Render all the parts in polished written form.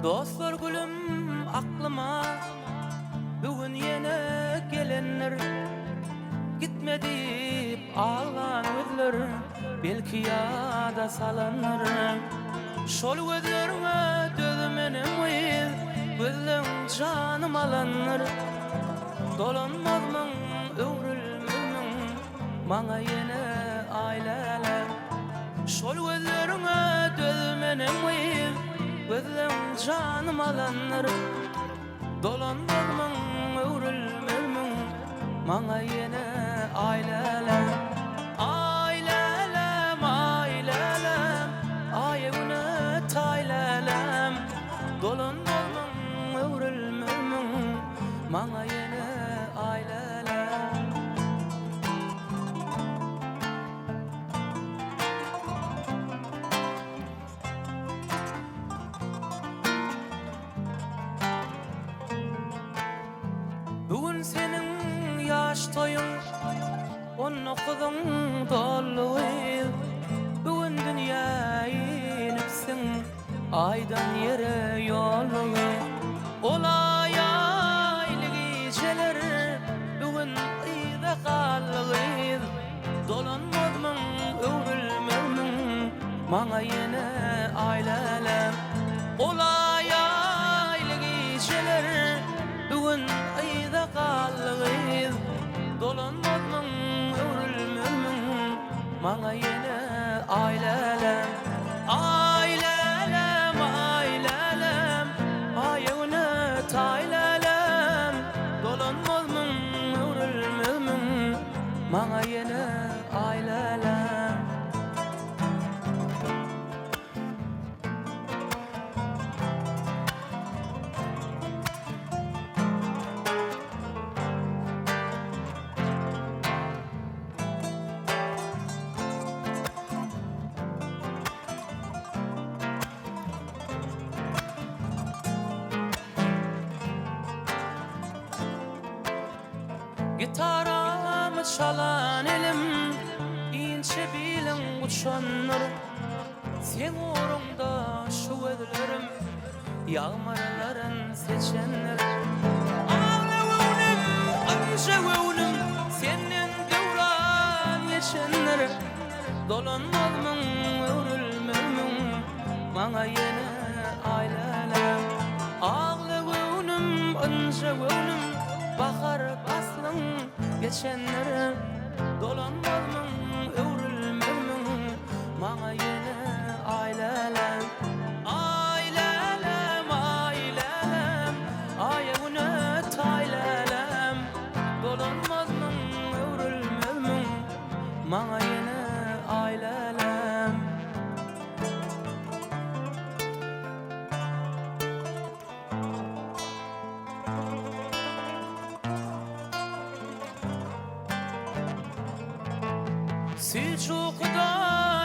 Dostlar gülüm aklıma bugün yine gelenler, gitme deyip ağlan gözler, belki yada salanlar. Şol gözlerine dözmenim uyil, gözlerim canım alanlar. Dolanmazmın öwrülmezmin maňa yine aileler. Şol gözlerine dözmenim uyil, gözlerim canım alanlar. Dolanmazmın öwrülmezmin maňa yine aileler. Ailelem, ailelem, ayegune taylelem. Dolanmazmın öwrülmezmin maňa yine aileler. Bugün senin yaş toyun, onu kızın dolu yıl. Bugün dünyayı inipsin, aydan yere yolu. Olay aylı geceler, bugün ıyda kalıyız. Dolanmazmın öwrülmezmin maňa yine ailelem. Olay aylı geceler, bugün ıyda kalıyız. Dolanmazmın öwrülmezmin maňa yine ailelem. Ailelem, ailelem, ayegune taylelem. Dolanmazmın öwrülmezmin maňa yine ailelem. Gitaramı çalan elim, inçe bilin uçanlar. Sen uğrunda şu gözlerim, yağmurların seçenler. Ağlavunum, anjavunum, senin devran geçenler. Dolanmazmın öwrülmezmin maňa yine aileler. Ağlavunum, anjavunum, bahar baslın geçenler. Dolanmazmın öwrülmezmin maňa yine aileler. Ailelem, ailelem, ayegune taylelem. Dolanmazmın öwrülmezmin maňa yine ailelem. Süçukda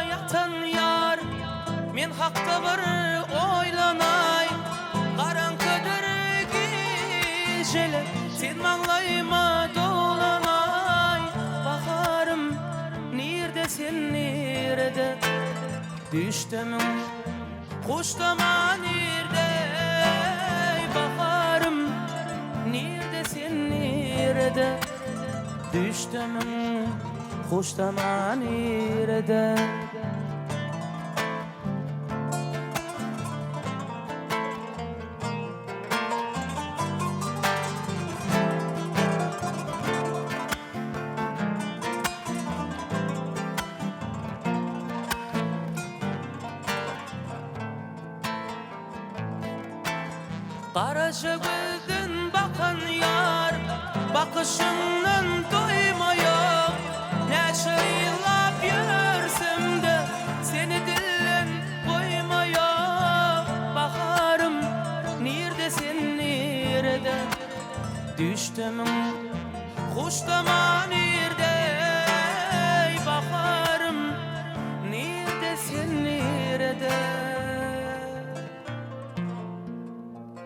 yatan yar, men hakda bir oylanay. Garaňkydyr geceler, sen maňlaýyma dolanay. Baharym nirde, sen nirde, düşdümiň kuşdama nirde. Baharym nirde, sen nirde, düşdümiň kuşdama nirde. Karaca gözden bakan yar, bakışından doymayak. Näçe ýyllap ýörsem de seni dillen koymayak. Baharym nirde, sen nirde, düşdümiň kuşdama nirde. Baharym nirde, sen nirde,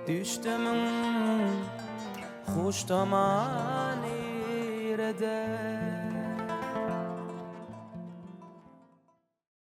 düşdümiň kuşdama nirde.